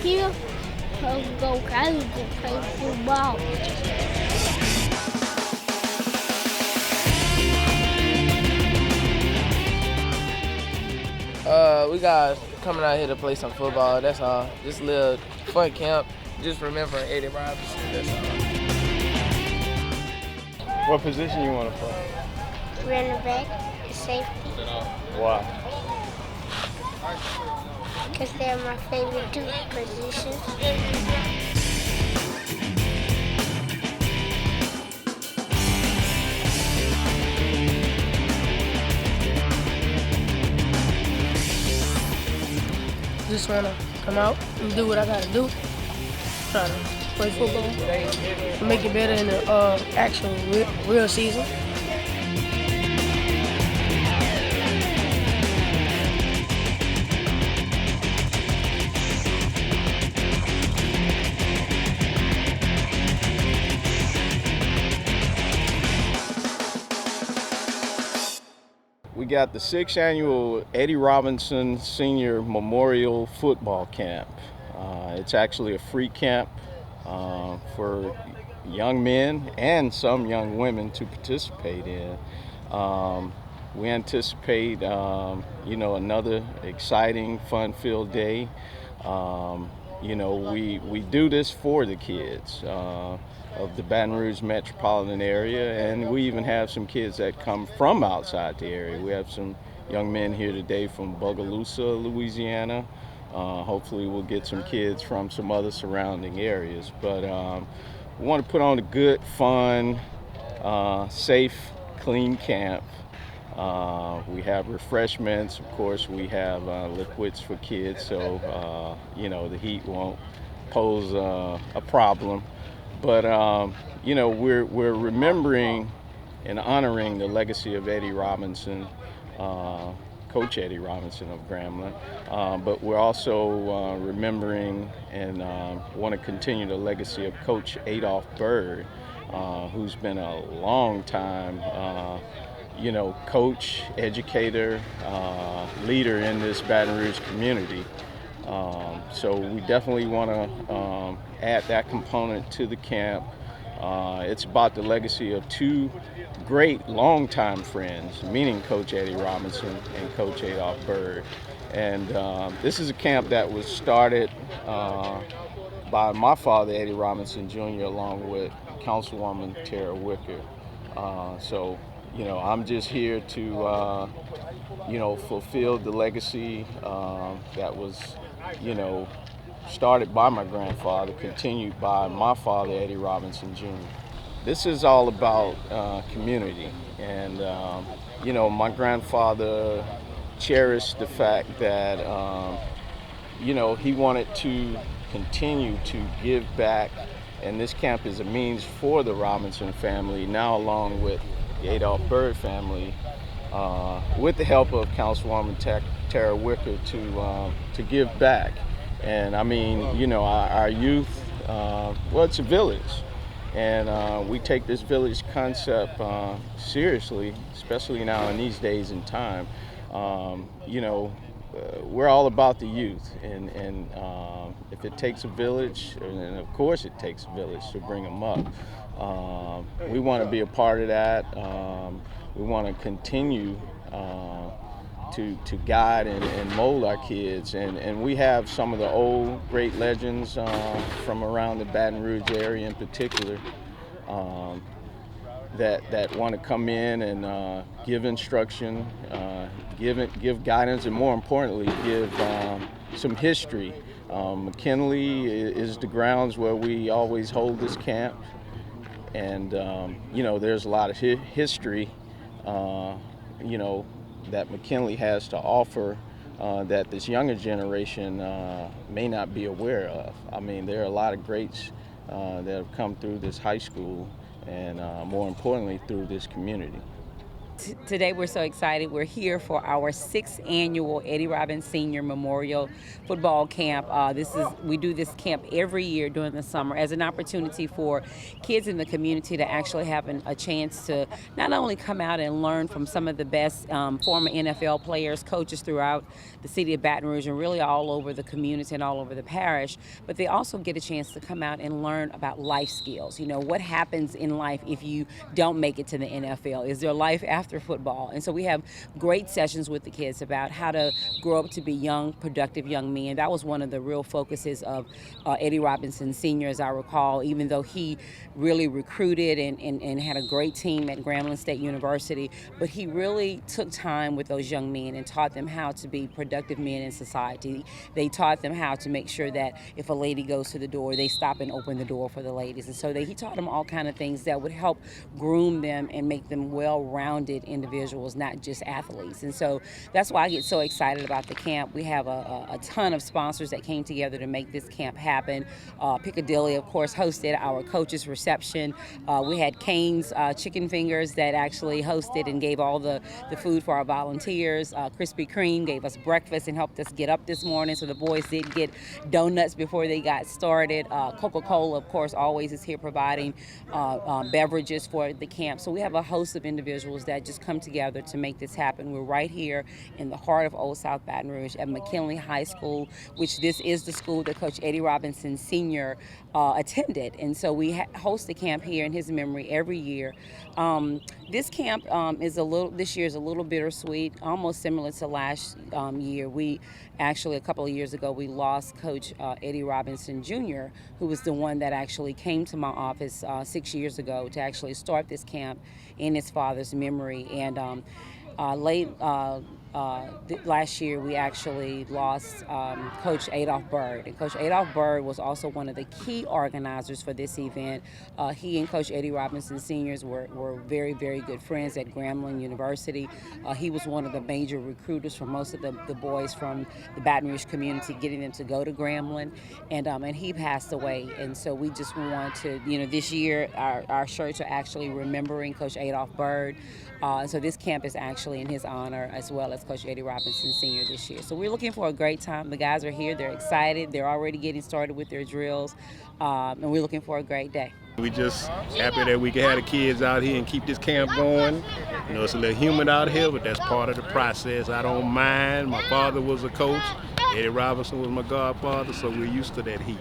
here, go Cali to play football. We guys coming out here to play some football, that's all. Just a little fun camp, just remembering Eddie Robinson, that's all. What position you want to play? Running back, safety, Why? because they're my favorite two positions. Just want to come out and do what I got to do. Try to play football, make it better in the actual real season. We got the 6th annual Eddie Robinson Senior Memorial Football Camp. It's actually a free camp for young men and some young women to participate in. We anticipate, another exciting, fun-filled day. We do this for the kids of the Baton Rouge metropolitan area, and we even have some kids that come from outside the area. We have some young men here today from Bogalusa, Louisiana. Hopefully we'll get some kids from some other surrounding areas. But we want to put on a good, fun, safe, clean camp. We have refreshments, of course. We have liquids for kids, so the heat won't pose a problem. But we're remembering and honoring the legacy of Eddie Robinson, Coach Eddie Robinson of Grambling. But we're also remembering and want to continue the legacy of Coach Adolph Byrd, who's been a long time coach, educator, leader in this Baton Rouge community. So we definitely want to add that component to the camp. It's about the legacy of two great longtime friends, meaning Coach Eddie Robinson and Coach Adolph Byrd. And this is a camp that was started by my father, Eddie Robinson Jr., along with Councilwoman Tara Wicker. I'm just here to, fulfill the legacy that was, started by my grandfather, continued by my father, Eddie Robinson Jr. This is all about community. And, my grandfather cherished the fact that, he wanted to continue to give back. And this camp is a means for the Robinson family, now along with the Adolph Byrd family, with the help of Councilwoman Tara Wicker, to give back. And I mean, our youth, it's a village. And we take this village concept seriously, especially now in these days and time. We're all about the youth. And if it takes a village, and of course it takes a village to bring them up, we want to be a part of that. We want to continue to guide and mold our kids. And we have some of the old great legends from around the Baton Rouge area in particular that want to come in and give instruction, give guidance, and more importantly, give some history. McKinley is the grounds where we always hold this camp. And, there's a lot of history, that McKinley has to offer that this younger generation may not be aware of. I mean, there are a lot of greats that have come through this high school and, more importantly, through this community. Today we're so excited. We're here for our 6th annual Eddie Robinson Senior Memorial Football Camp. We do this camp every year during the summer as an opportunity for kids in the community to actually have a chance to not only come out and learn from some of the best former NFL players, coaches throughout the city of Baton Rouge and really all over the community and all over the parish, but they also get a chance to come out and learn about life skills. You know, what happens in life if you don't make it to the NFL? Is there life after football? And so we have great sessions with the kids about how to grow up to be young, productive young men. That was one of the real focuses of Eddie Robinson Sr., as I recall, even though he really recruited and had a great team at Grambling State University, but he really took time with those young men and taught them how to be productive men in society. They taught them how to make sure that if a lady goes to the door, they stop and open the door for the ladies. And so he taught them all kind of things that would help groom them and make them well-rounded individuals, not just athletes. And so that's why I get so excited about the camp. We have a ton of sponsors that came together to make this camp happen. Piccadilly, of course, hosted our coaches reception. We had Cane's Chicken Fingers that actually hosted and gave all the food for our volunteers. Krispy Kreme gave us breakfast and helped us get up this morning, so the boys did get donuts before they got started. Coca-Cola, of course, always is here providing beverages for the camp. So we have a host of individuals that just come together to make this happen. We're right here in the heart of Old South Baton Rouge at McKinley High School, which this is the school that Coach Eddie Robinson Sr. Attended. And so we host a camp here in his memory every year. This camp this year is a little bittersweet, almost similar to last year. We actually, a couple of years ago, we lost Coach Eddie Robinson Jr., who was the one that actually came to my office 6 years ago to actually start this camp in his father's memory. And last year, we actually lost Coach Adolph Bird. And Coach Adolph Bird was also one of the key organizers for this event. He and Coach Eddie Robinson Seniors were very, very good friends at Grambling University. He was one of the major recruiters for most of the boys from the Baton Rouge community, getting them to go to Grambling. And he passed away. And so we just want to, this year, our shirts are actually remembering Coach Adolph Bird. And so this camp is actually in his honor, as well as Coach Eddie Robinson Sr. this year. So we're looking for a great time. The guys are here. They're excited. They're already getting started with their drills. And we're looking for a great day. We just happy that we can have the kids out here and keep this camp going. It's a little humid out here, but that's part of the process. I don't mind. My father was a coach. Eddie Robinson was my godfather, so we're used to that heat.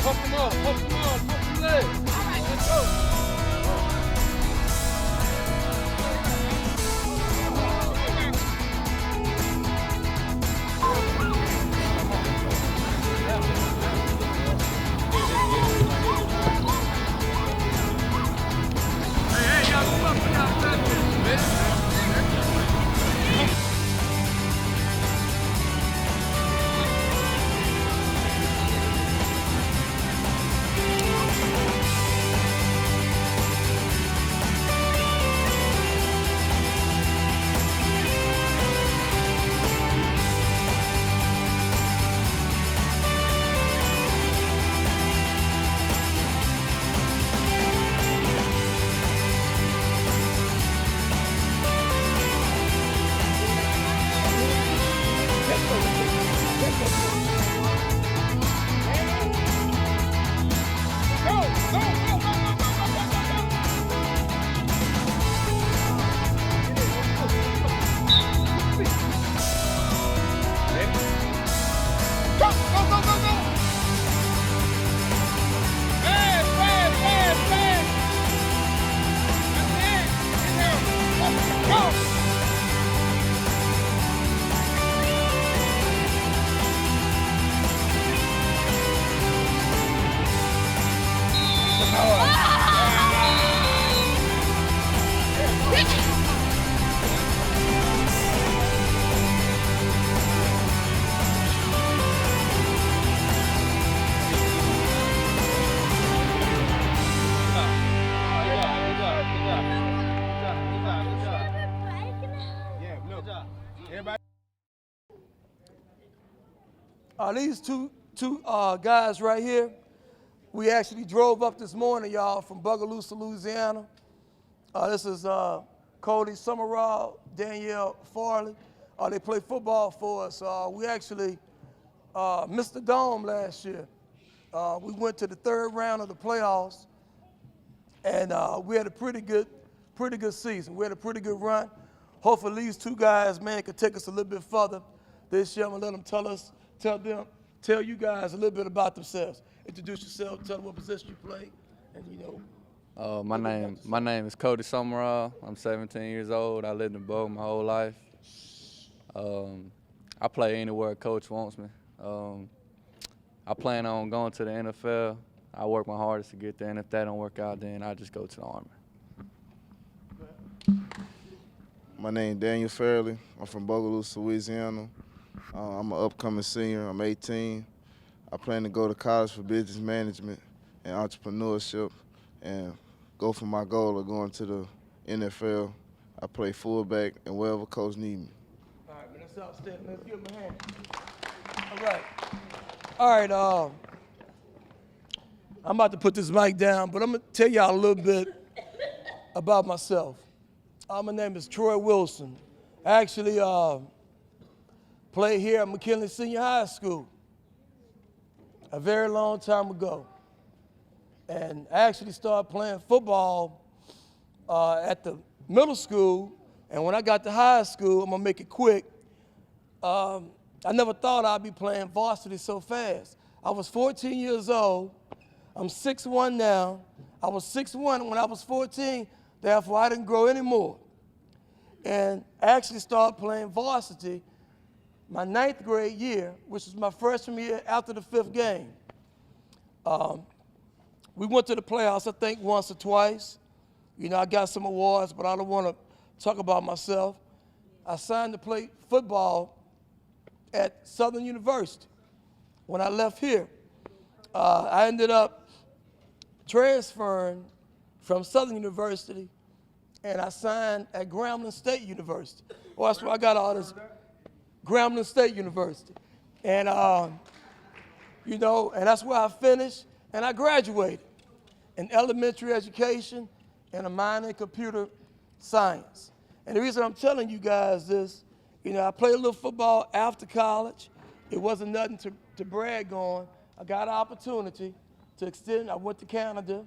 Pump them up, pump them up, pump them legs. These two guys right here, we actually drove up this morning, y'all, from Bogalusa, Louisiana. This is Cody Summerall, Danielle Farley. They play football for us. We actually missed the Dome last year. We went to the third round of the playoffs, and we had a pretty good season. We had a pretty good run. Hopefully these two guys, man, could take us a little bit further this year. I'm gonna let them tell you guys a little bit about themselves. Introduce yourself, tell them what position you play, and you know. My name is Cody Summerall. I'm 17 years old. I lived in Bogue my whole life. I play anywhere Coach wants me. I plan on going to the NFL. I work my hardest to get there, and if that don't work out, then I just go to the Army. My name is Daniel Fairley. I'm from Bogalusa, Louisiana. I'm an upcoming senior. I'm 18. I plan to go to college for business management and entrepreneurship and go for my goal of going to the NFL. I play fullback and wherever coach need me. All right, man, that's outstanding. Let's give him a hand. All right, I'm about to put this mic down, but I'm going to tell y'all a little bit about myself. My name is Troy Wilson. I actually played here at McKinley Senior High School a very long time ago. And I actually started playing football at the middle school, and when I got to high school, I'm gonna make it quick, I never thought I'd be playing varsity so fast. I was 14 years old. I'm 6'1" now. I was 6'1" when I was 14, therefore I didn't grow anymore. And I actually started playing varsity my 9th grade year, which was my freshman year after the 5th game. We went to the playoffs, I think, once or twice. You know, I got some awards, but I don't want to talk about myself. I signed to play football at Southern University. When I left here, I ended up transferring from Southern University, and I signed at Grambling State University. Well, that's where I got all this. Grambling State University. And, you know, and that's where I finished, and I graduated in elementary education and a minor in computer science. And the reason I'm telling you guys this, you know, I played a little football after college. It wasn't nothing to brag on. I got an opportunity to extend. I went to Canada,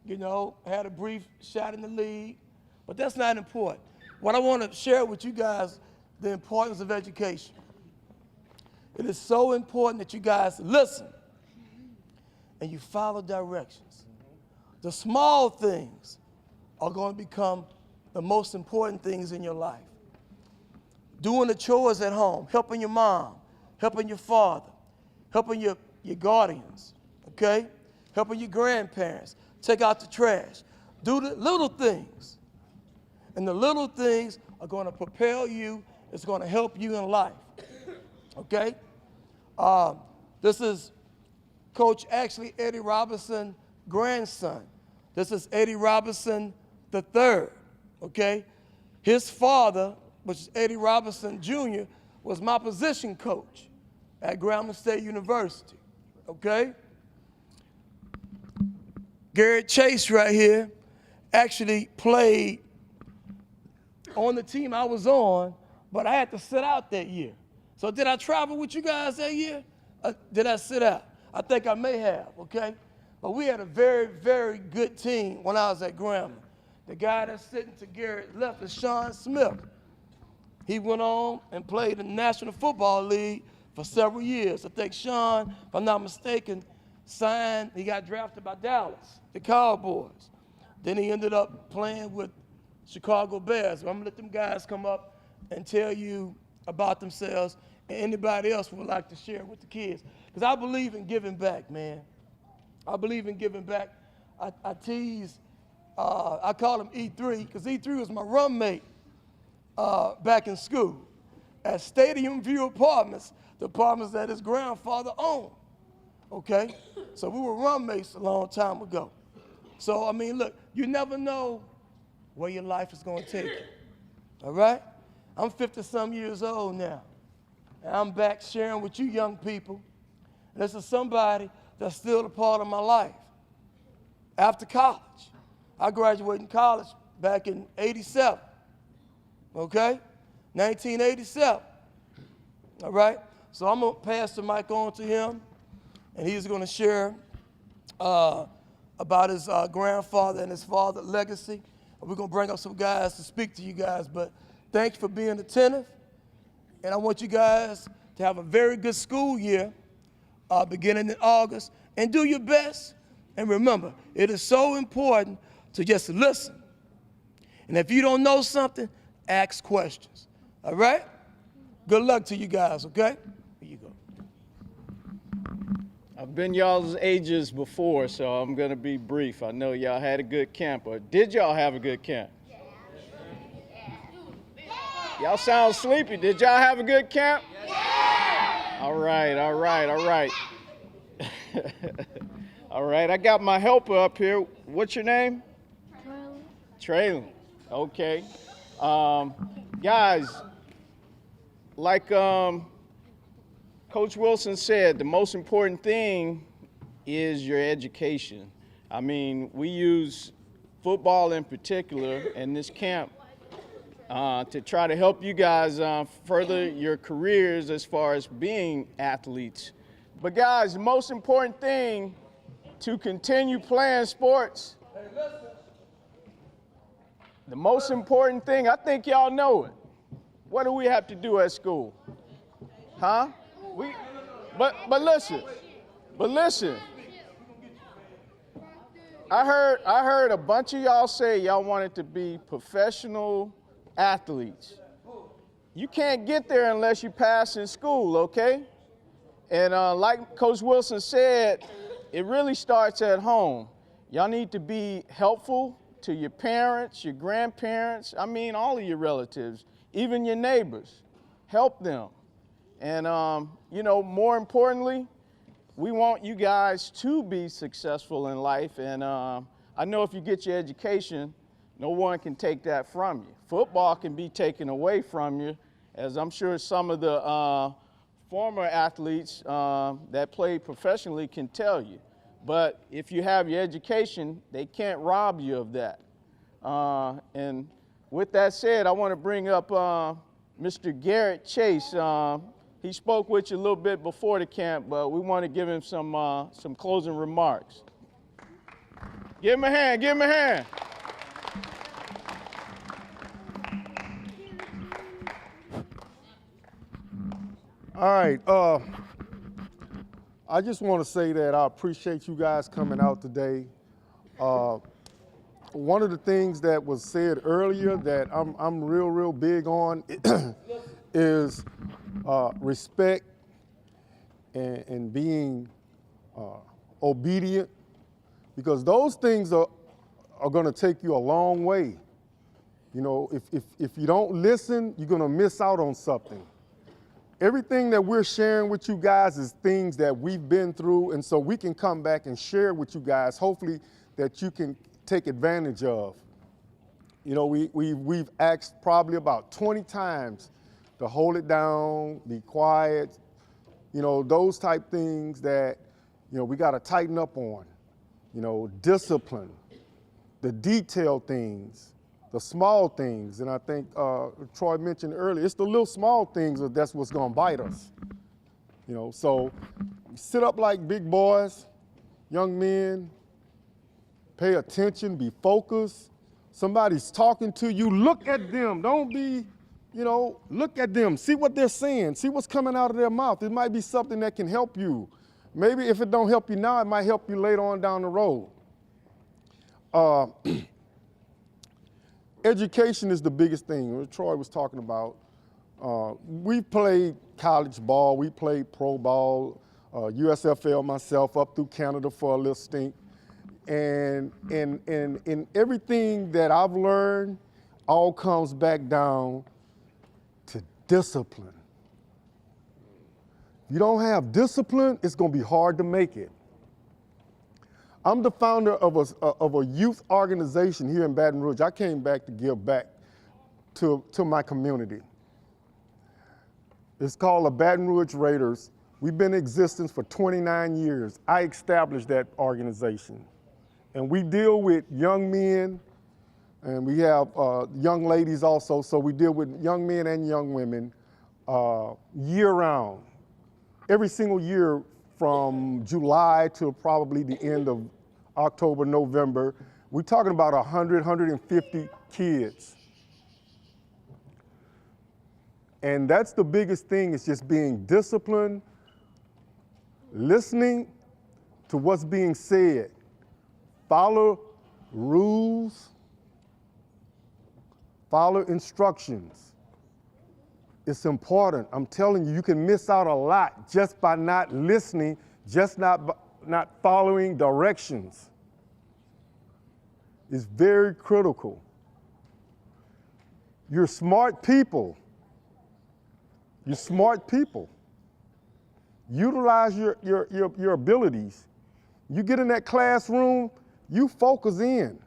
you know, had a brief shot in the league, but that's not important. What I want to share with you guys, the importance of education. It is so important that you guys listen and you follow directions. The small things are going to become the most important things in your life. Doing the chores at home, helping your mom, helping your father, helping your guardians, okay? Helping your grandparents, take out the trash. Do the little things. And the little things are going to propel you. It's going to help you in life, okay? This is Coach Eddie Robinson grandson. This is Eddie Robinson III, okay? His father, which is Eddie Robinson Jr., was my position coach at Grambling State University, okay? Garrett Chase right here actually played on the team I was on, but I had to sit out that year. So did I travel with you guys that year? Did I sit out? I think I may have, okay? But we had a very, very good team when I was at Grambling. The guy that's sitting to Garrett's left is Sean Smith. He went on and played in the National Football League for several years. I think Sean, if I'm not mistaken, he got drafted by Dallas, the Cowboys. Then he ended up playing with Chicago Bears. I'm gonna let them guys come up and tell you about themselves, and anybody else would like to share with the kids. Because I believe in giving back, man. I believe in giving back. I tease, I call him E3, because E3 was my roommate back in school at Stadium View Apartments, the apartments that his grandfather owned, okay? So we were roommates a long time ago. So, I mean, look, you never know where your life is going to take you, all right? I'm 50-some years old now, and I'm back sharing with you young people. And this is somebody that's still a part of my life. After college, I graduated college back in 87, okay? 1987, all right? So I'm going to pass the mic on to him, and he's going to share about his grandfather and his father's legacy. We're going to bring up some guys to speak to you guys, but thanks for being attentive. And I want you guys to have a very good school year beginning in August, and do your best. And remember, it is so important to just listen. And if you don't know something, ask questions, all right? Good luck to you guys, okay? Here you go. I've been y'all's ages before, so I'm going to be brief. I know y'all had a good camp, or did y'all have a good camp? Y'all sound sleepy. Did y'all have a good camp? All right, all right, all right. All right, I got my helper up here. What's your name? Traylon. Okay. Guys, like Coach Wilson said, the most important thing is your education. I mean, we use football in particular in this camp to try to help you guys further your careers as far as being athletes. But guys, the most important thing to continue playing sports, the most important thing, I think y'all know it. What do we have to do at school? Huh? But listen. I heard a bunch of y'all say y'all wanted to be professional athletes. You can't get there unless you pass in school, okay? And like Coach Wilson said, it really starts at home. Y'all need to be helpful to your parents, your grandparents, I mean all of your relatives, even your neighbors. Help them. And you know, more importantly, we want you guys to be successful in life. And I know if you get your education, no one can take that from you. Football can be taken away from you, as I'm sure some of the former athletes that played professionally can tell you. But if you have your education, they can't rob you of that. And with that said, I want to bring up Mr. Garrett Chase. He spoke with you a little bit before the camp, but we want to give him some closing remarks. Give him a hand, give him a hand. All right, I just want to say that I appreciate you guys coming out today. One of the things that was said earlier that I'm real big on is respect and being obedient, because those things are going to take you a long way. You know, if you don't listen, you're going to miss out on something. Everything that we're sharing with you guys is things that we've been through, and so we can come back and share with you guys, hopefully that you can take advantage of. You know, we've asked probably about 20 times to hold it down, be quiet, you know, those type things that, you know, we got to tighten up on. You know, discipline, the detailed things, the small things. And I think Troy mentioned earlier, it's the little small things that's what's going to bite us. You know, so sit up like big boys, young men, pay attention, be focused. Somebody's talking to you, look at them. Don't be, you know, look at them. See what they're saying. See what's coming out of their mouth. It might be something that can help you. Maybe if it don't help you now, it might help you later on down the road. Education is the biggest thing. What Troy was talking about. We played college ball. We played pro ball, USFL myself, up through Canada for a little stint. And everything that I've learned all comes back down to discipline. If you don't have discipline, it's going to be hard to make it. I'm the founder of a youth organization here in Baton Rouge. I came back to give back to my community. It's called the Baton Rouge Raiders. We've been in existence for 29 years. I established that organization. And we deal with young men, and we have young ladies also, so we deal with young men and young women year-round. Every single year from July to probably the end of October, November, we're talking about 100, 150 kids. And that's the biggest thing, is just being disciplined, listening to what's being said. Follow rules, follow instructions. It's important. I'm telling you, you can miss out a lot just by not listening, just not following directions. It's very critical. You're smart people. You're smart people. Utilize your abilities. You get in that classroom, you focus in.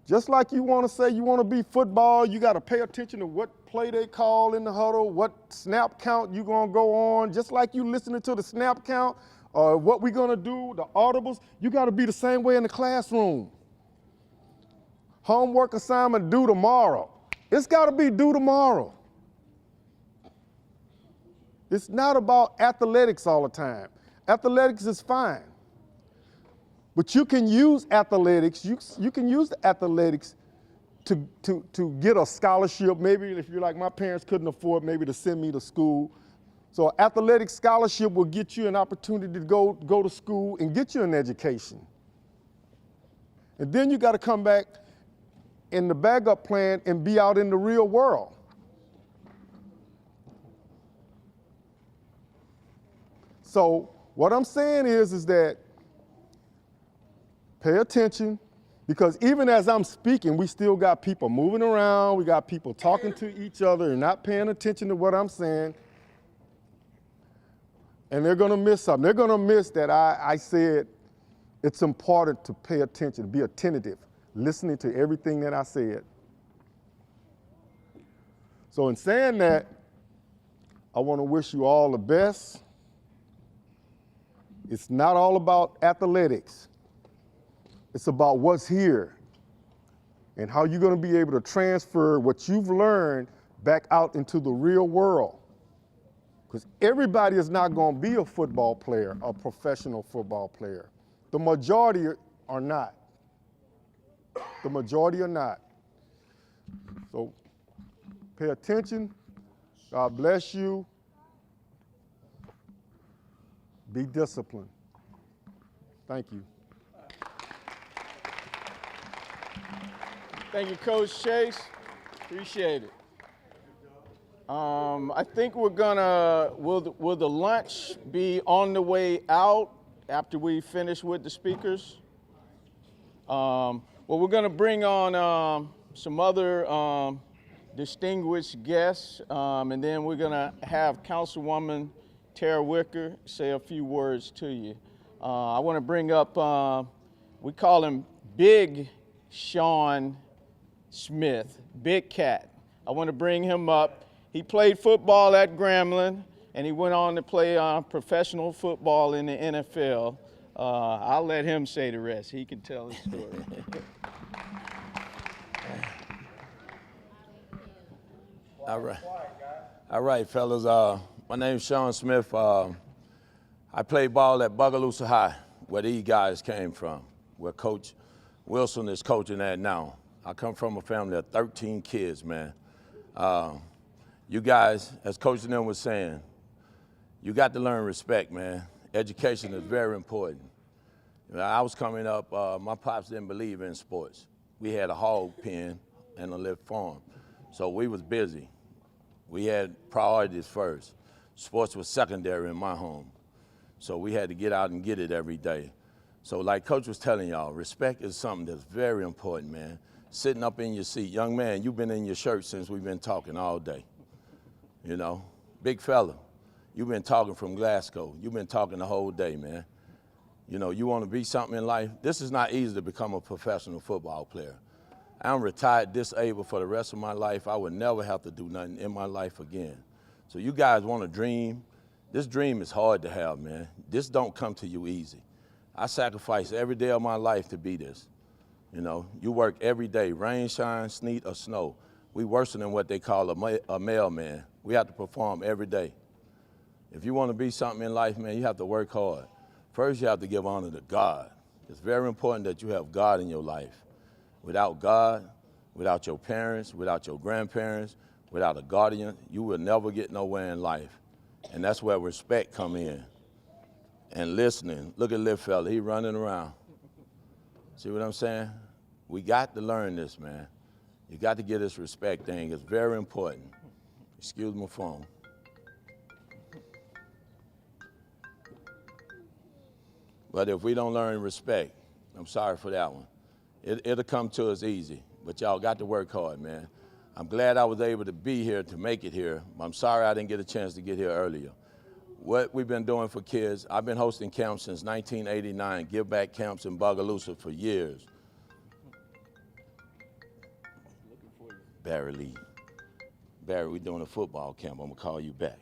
Just like you want to say you want to be football, you got to pay attention to what play they call in the huddle, what snap count you're going to go on. Just like you listening to the snap count, or what we're going to do, the audibles, you got to be the same way in the classroom. Homework assignment due tomorrow. It's got to be due tomorrow. It's not about athletics all the time. Athletics is fine. But you can use athletics, you can use the athletics to get a scholarship. Maybe if you're like my parents couldn't afford maybe to send me to school. So an athletic scholarship will get you an opportunity to go to school and get you an education. And then you got to come back in the backup plan and be out in the real world. So what I'm saying is that pay attention, because even as I'm speaking, we still got people moving around, we got people talking to each other and not paying attention to what I'm saying. And they're gonna miss something. They're gonna miss that I said it's important to pay attention, to be attentive, listening to everything that I said. So in saying that, I wanna wish you all the best. It's not all about athletics. It's about what's here and how you're going to be able to transfer what you've learned back out into the real world. Because everybody is not going to be a football player, a professional football player. The majority are not. The majority are not. So pay attention. God bless you. Be disciplined. Thank you. Thank you, Coach Chase. Appreciate it. I think we're gonna, will the lunch be on the way out after we finish with the speakers? Well, we're gonna bring on some other distinguished guests, and then we're gonna have Councilwoman Tara Wicker say a few words to you. I wanna bring up, we call him Big Sean Smith, Big Cat. I wanna bring him up. He played football at Grambling, and he went on to play professional football in the NFL. I'll let him say the rest. He can tell his story. All right, fellas. My name's Sean Smith. I played ball at Bogalusa High, where these guys came from, where Coach Wilson is coaching at now. I come from a family of 13 kids, man. You guys, as Coach them was saying, you got to learn respect, man. Education is very important. You know, I was coming up, my pops didn't believe in sports. We had a hog pen and a lift farm, so we was busy. We had priorities first. Sports was secondary in my home, so we had to get out and get it every day. So like Coach was telling y'all, respect is something that's very important, man. Sitting up in your seat. Young man, you've been in your shirt since we've been talking all day. You know, big fella, you've been talking from Glasgow. You've been talking the whole day, man. You know, you want to be something in life. This is not easy to become a professional football player. I'm retired disabled for the rest of my life. I would never have to do nothing in my life again. So you guys want to dream. This dream is hard to have, man. This don't come to you easy. I sacrifice every day of my life to be this. You know, you work every day, rain, shine, sleet, or snow. We worse than what they call a mailman. We have to perform every day. If you want to be something in life, man, you have to work hard. First, you have to give honor to God. It's very important that you have God in your life. Without God, without your parents, without your grandparents, without a guardian, you will never get nowhere in life. And that's where respect come in. And listening. Look at little fella, he running around. See what I'm saying? We got to learn this, man. You got to get this respect thing. It's very important. Excuse my phone. But if we don't learn respect, I'm sorry for that one. It'll come to us easy, but y'all got to work hard, man. I'm glad I was able to be here to make it here. I'm sorry I didn't get a chance to get here earlier. What we've been doing for kids, I've been hosting camps since 1989, give back camps in Bogalusa for years. Barry Lee. Barry, we're doing a football camp. I'm gonna call you back.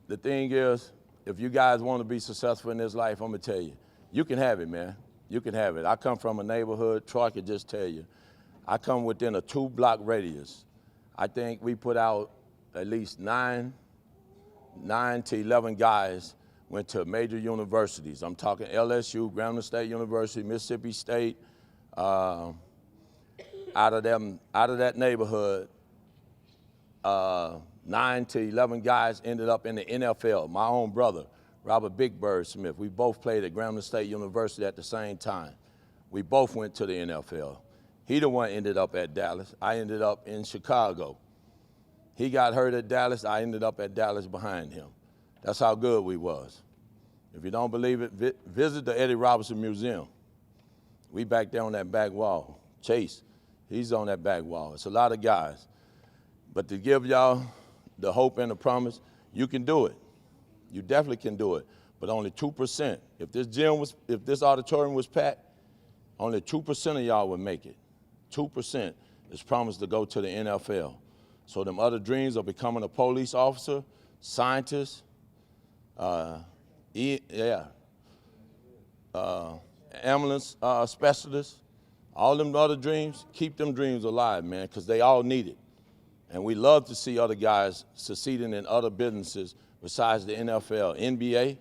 The thing is, if you guys want to be successful in this life, I'm gonna tell you, you can have it, man. You can have it. I come from a neighborhood, Troy could just tell you, I come within a 2-block radius. I think we put out at least 9 to 11 guys went to major universities. I'm talking LSU, Grambling State University, Mississippi State. Out of that neighborhood, 9 to 11 guys ended up in the NFL. My own brother, Robert Big Bird Smith, we both played at Grambling State University at the same time. We both went to the NFL. He the one ended up at Dallas. I ended up in Chicago. He got hurt at Dallas. I ended up at Dallas behind him. That's how good we was. If you don't believe it, visit the Eddie Robinson Museum. We back there on that back wall. Chase, he's on that back wall. It's a lot of guys. But to give y'all the hope and the promise, you can do it. You definitely can do it, but only 2%. If this auditorium was packed, only 2% of y'all would make it. 2% is promised to go to the NFL. So them other dreams of becoming a police officer, scientist, ambulance specialist, all them other dreams, keep them dreams alive, man, because they all need it. And we love to see other guys succeeding in other businesses besides the NFL, NBA.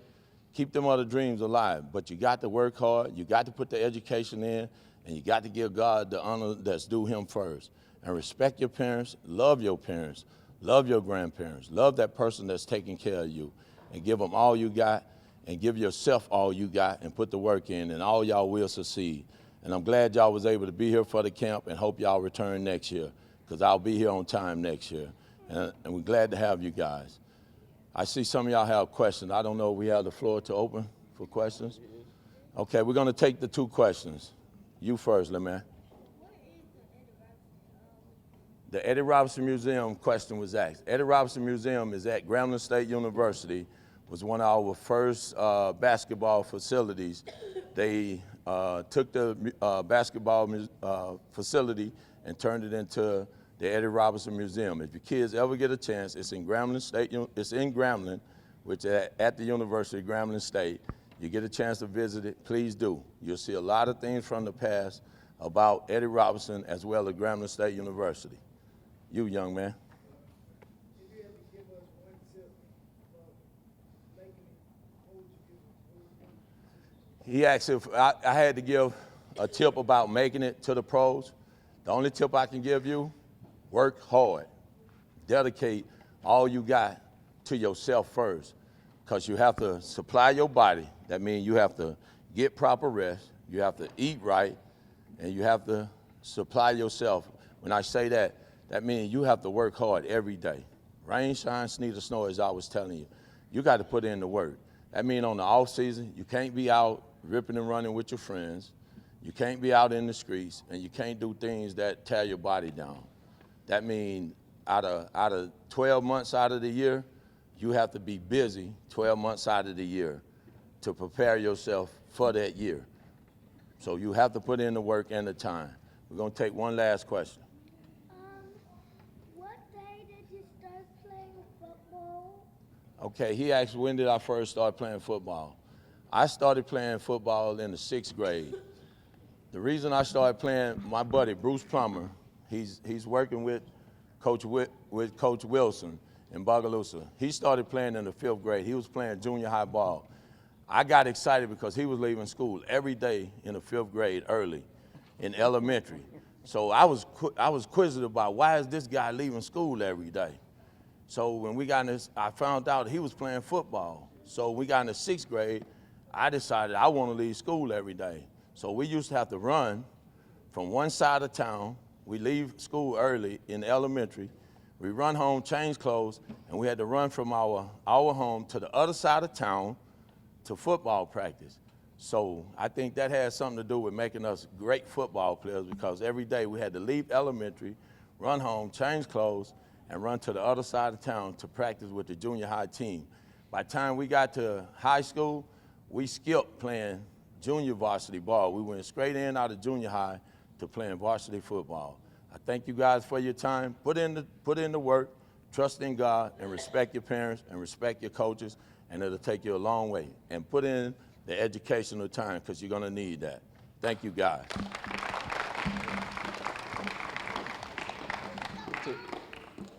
Keep them other dreams alive, but you got to work hard, you got to put the education in, and you got to give God the honor that's due him first. And respect your parents, love your grandparents, love that person that's taking care of you, and give them all you got. and give yourself all you got and put the work in, and all y'all will succeed. And I'm glad y'all was able to be here for the camp, and hope y'all return next year, because I'll be here on time next year. And we're glad to have you guys. I see some of y'all have questions. I don't know if we have the floor to open for questions. Okay, we're going to take the 2 questions. You first, LeMay. The Eddie Robinson Museum question was asked. Eddie Robinson Museum is at Grambling State University, was one of our first basketball facilities. They took the basketball facility and turned it into the Eddie Robinson Museum. If your kids ever get a chance, it's in Grambling State. It's in Grambling, which is at the University of Grambling State. You get a chance to visit it, please do. You'll see a lot of things from the past about Eddie Robinson as well as Grambling State University. You, young man. He asked if I had to give a tip about making it to the pros. The only tip I can give you, work hard. Dedicate all you got to yourself first, because you have to supply your body. That means you have to get proper rest, you have to eat right, and you have to supply yourself. When I say that, that means you have to work hard every day. Rain, shine, sleet, or snow, as I was telling you. You got to put in the work. That means on the off season, you can't be out ripping and running with your friends. You can't be out in the streets, and you can't do things that tear your body down. That means out of 12 months out of the year, you have to be busy 12 months out of the year to prepare yourself for that year. So you have to put in the work and the time. We're going to take one last question. What day did you start playing football? Okay, he asked, when did I first start playing football? I started playing football in the 6th grade. The reason I started playing, my buddy, Bruce Plummer, he's working with Coach Wilson in Bogalusa. He started playing in the 5th grade. He was playing junior high ball. I got excited because he was leaving school every day in the 5th grade early in elementary. So I was quizzed about, why is this guy leaving school every day? So when we got in this, I found out he was playing football. So we got in the 6th grade, I decided I want to leave school every day. So we used to have to run from one side of town. We leave school early in elementary. We run home, change clothes, and we had to run from our home to the other side of town to football practice. So I think that has something to do with making us great football players, because every day we had to leave elementary, run home, change clothes, and run to the other side of town to practice with the junior high team. By the time we got to high school, we skipped playing junior varsity ball. We went straight in out of junior high to playing varsity football. I thank you guys for your time. Put in the work, trust in God, and respect your parents and respect your coaches, and it'll take you a long way. And put in the educational time, because you're going to need that. Thank you, guys.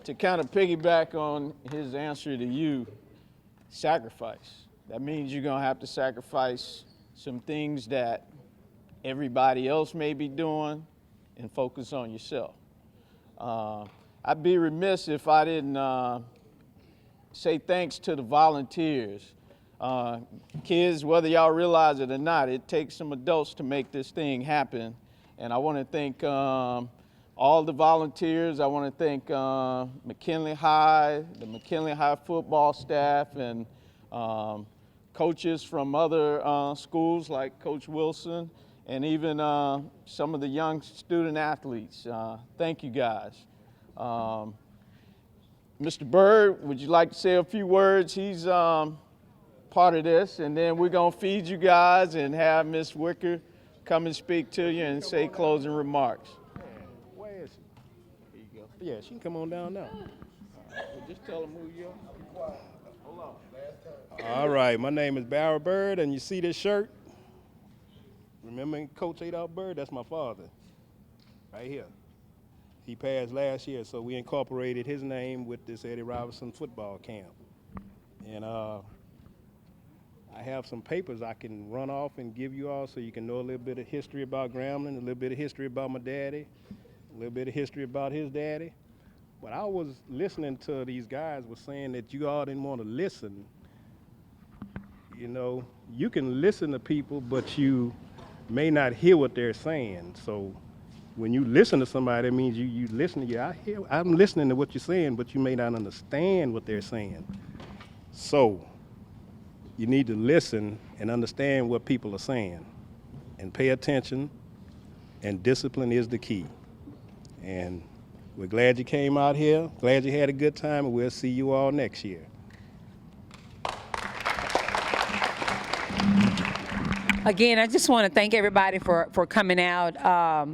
To kind of piggyback on his answer to you, sacrifice. That means you're going to have to sacrifice some things that everybody else may be doing and focus on yourself. I'd be remiss if I didn't say thanks to the volunteers. Kids, whether y'all realize it or not, it takes some adults to make this thing happen. And I want to thank all the volunteers. I want to thank McKinley High, the McKinley High football staff, and coaches from other schools like Coach Wilson, and even some of the young student athletes. Thank you, guys. Mr. Bird, would you like to say a few words? He's part of this, and then we're going to feed you guys and have Ms. Wicker come and speak to you and say closing remarks. Where is she? Here you go. Yeah, she can come on down now. Just tell them who you are. Hold on. All right, my name is Barry Bird, and you see this shirt? Remember Coach Adolph Bird? That's my father, right here. He passed last year, so we incorporated his name with this Eddie Robinson football camp. And I have some papers I can run off and give you all so you can know a little bit of history about Grambling, a little bit of history about my daddy, a little bit of history about his daddy. But I was listening to these guys was saying that you all didn't want to listen. you know, you can listen to people, but you may not hear what they're saying. So when you listen to somebody, it means you listen to I'm listening to what you're saying, but you may not understand what they're saying. So you need to listen and understand what people are saying and pay attention, and discipline is the key. And we're glad you came out here, glad you had a good time, and we'll see you all next year. Again, I just want to thank everybody for coming out.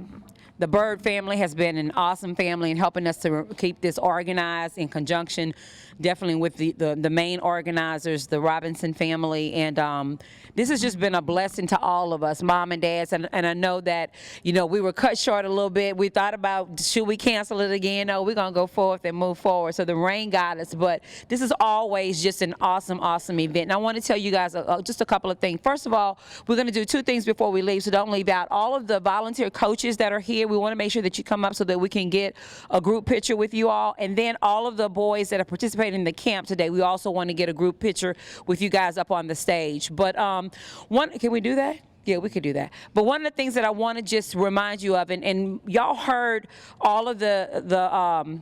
The Bird family has been an awesome family in helping us to keep this organized in conjunction, definitely with the main organizers, the Robinson family. And this has just been a blessing to all of us, mom and dads. And I know that, you know, we were cut short a little bit. We thought about, should we cancel it again? No, we're going to go forth and move forward. So the rain got us. But this is always just an awesome, awesome event. And I want to tell you guys just a couple of things. First of all, we're going to do two things before we leave, so don't leave out. All of the volunteer coaches that are here, we want to make sure that you come up so that we can get a group picture with you all. And then all of the boys that are participating in the camp today, we also want to get a group picture with you guys up on the stage. But can we do that? Yeah, we could do that. But one of the things that I want to just remind you of, and y'all heard all of the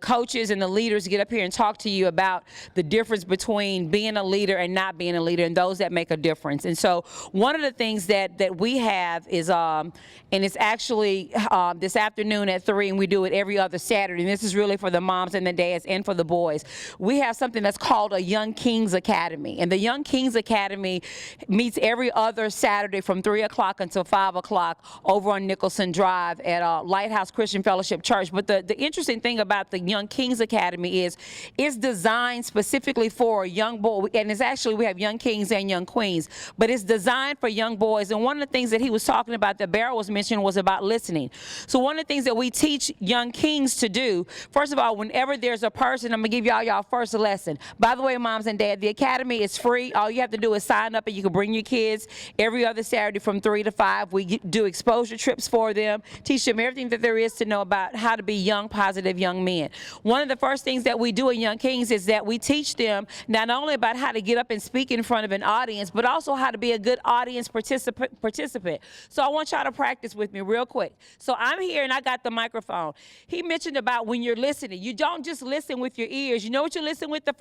coaches and the leaders get up here and talk to you about the difference between being a leader and not being a leader, and those that make a difference. And so one of the things that we have is, and it's actually this afternoon at 3, and we do it every other Saturday, and this is really for the moms and the dads and for the boys. We have something that's called a Young Kings Academy, and the Young Kings Academy meets every other Saturday from 3 o'clock until 5 o'clock over on Nicholson Drive at Lighthouse Christian Fellowship Church. But the interesting thing about the Young Kings Academy is it's designed specifically for a young boy, and it's actually, we have young kings and young queens, but it's designed for young boys. And one of the things that he was talking about, that Barrett was mentioning, was about listening. So one of the things that we teach young kings to do, first of all, whenever there's a person, I'm gonna give y'all first lesson. By the way, moms and dads, the academy is free. All you have to do is sign up, and you can bring your kids every other Saturday from 3 to 5. We do exposure trips for them, teach them everything that there is to know about how to be young, positive young men. One of the first things that we do in Young Kings is that we teach them not only about how to get up and speak in front of an audience, but also how to be a good audience participant. So I want y'all to practice with me real quick. So I'm here and I got the microphone. He mentioned about when you're listening, you don't just listen with your ears. You know what you listen with at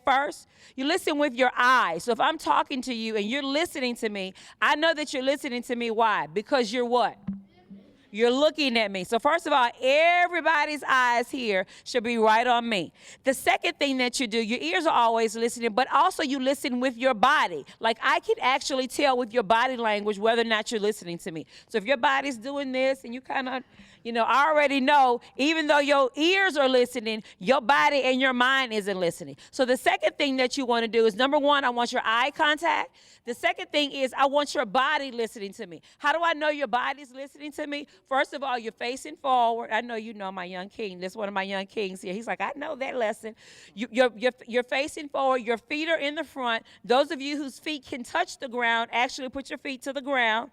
first? You listen with your eyes. So if I'm talking to you and you're listening to me, I know that you're listening to me. Why? Because you're what? You're looking at me. So first of all, everybody's eyes here should be right on me. The second thing that you do, your ears are always listening, but also you listen with your body. Like, I can actually tell with your body language whether or not you're listening to me. So if your body's doing this and you kind of, you know, I already know, even though your ears are listening, your body and your mind isn't listening. So the second thing that you want to do is, number one, I want your eye contact. The second thing is I want your body listening to me. How do I know your body's listening to me? First of all, you're facing forward. I know you know my young king. This is one of my young kings here. He's like, I know that lesson. You're facing forward. Your feet are in the front. Those of you whose feet can touch the ground, actually put your feet to the ground.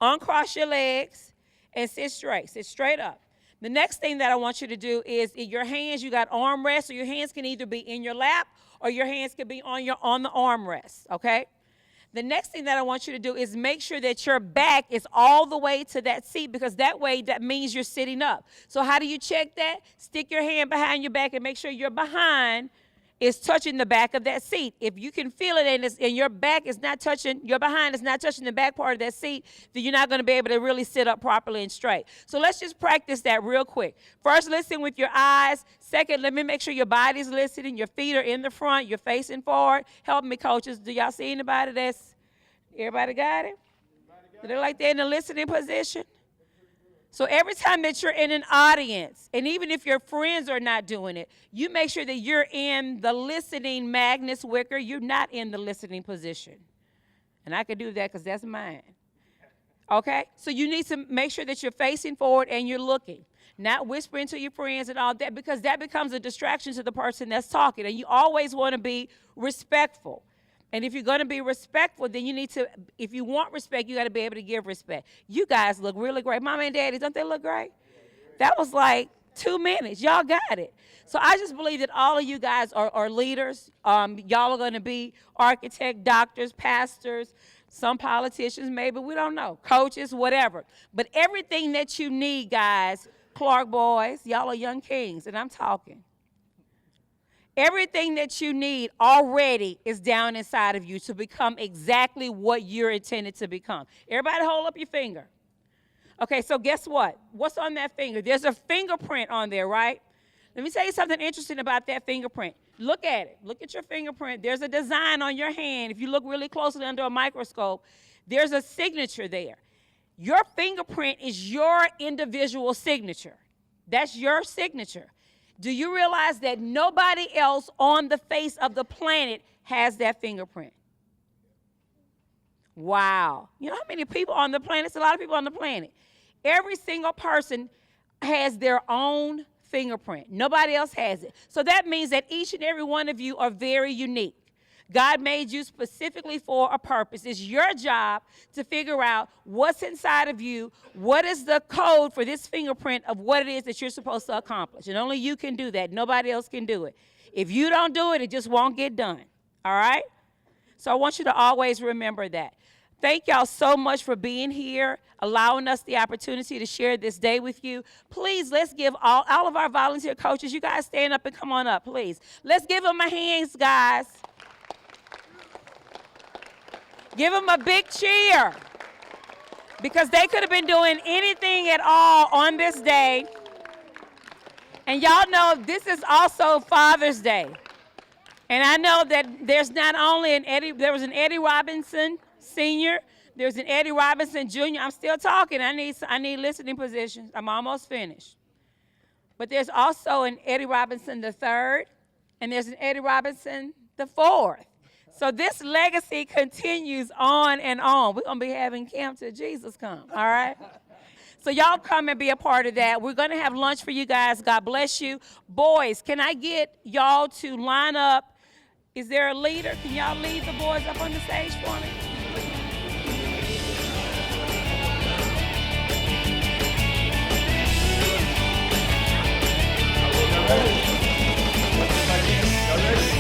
Uncross your legs and sit straight. Sit straight up. The next thing that I want you to do is, in your hands, you got armrests, so your hands can either be in your lap or your hands can be on the armrest, okay? The next thing that I want you to do is make sure that your back is all the way to that seat, because that means you're sitting up. So how do you check that? Stick your hand behind your back and make sure your behind is touching the back of that seat. If you can feel it and your back is not touching, your behind is not touching the back part of that seat, then you're not going to be able to really sit up properly and straight. So let's just practice that real quick. First, listen with your eyes. Second, let me make sure your body's listening. Your feet are in the front. You're facing forward. Help me, coaches. Do y'all see anybody everybody got it? Do they like they're in a listening position? So every time that you're in an audience, and even if your friends are not doing it, you make sure that you're in the listening. Magnus Wicker, you're not in the listening position. And I can do that because that's mine. Okay? So you need to make sure that you're facing forward and you're looking. Not whispering to your friends and all that, because that becomes a distraction to the person that's talking. And you always want to be respectful. And if you're going to be respectful, then you need to, if you want respect, you got to be able to give respect. You guys look really great. Mama and Daddy, don't they look great? That was like, 2 minutes. Y'all got it. So I just believe that all of you guys are leaders. Y'all are going to be architects, doctors, pastors, some politicians maybe, we don't know, coaches, whatever. But everything that you need, guys, Clark boys, y'all are young kings, and I'm talking. Everything that you need already is down inside of you to become exactly what you're intended to become. Everybody hold up your finger. Okay, so guess what? What's on that finger? There's a fingerprint on there, right? Let me tell you something interesting about that fingerprint. Look at it. Look at your fingerprint. There's a design on your hand. If you look really closely under a microscope, there's a signature there. Your fingerprint is your individual signature. That's your signature. Do you realize that nobody else on the face of the planet has that fingerprint? Wow. You know how many people on the planet? It's a lot of people on the planet. Every single person has their own fingerprint. Nobody else has it. So that means that each and every one of you are very unique. God made you specifically for a purpose. It's your job to figure out what's inside of you, what is the code for this fingerprint of what it is that you're supposed to accomplish. And only you can do that. Nobody else can do it. If you don't do it, it just won't get done. All right? So I want you to always remember that. Thank y'all so much for being here, allowing us the opportunity to share this day with you. Please, let's give all of our volunteer coaches, you guys stand up and come on up, please. Let's give them a hands, guys. Give them a big cheer, because they could have been doing anything at all on this day. And y'all know this is also Father's Day. And I know that there's not only there was an Eddie Robinson Sr., there's an Eddie Robinson Jr. I'm still talking. I need listening positions. I'm almost finished. But there's also an Eddie Robinson III, and there's an Eddie Robinson IV. So this legacy continues on and on. We're going to be having camp till Jesus comes, all right? So y'all come and be a part of that. We're going to have lunch for you guys. God bless you. Boys, can I get y'all to line up? Is there a leader? Can y'all lead the boys up on the stage for me? Y'all ready?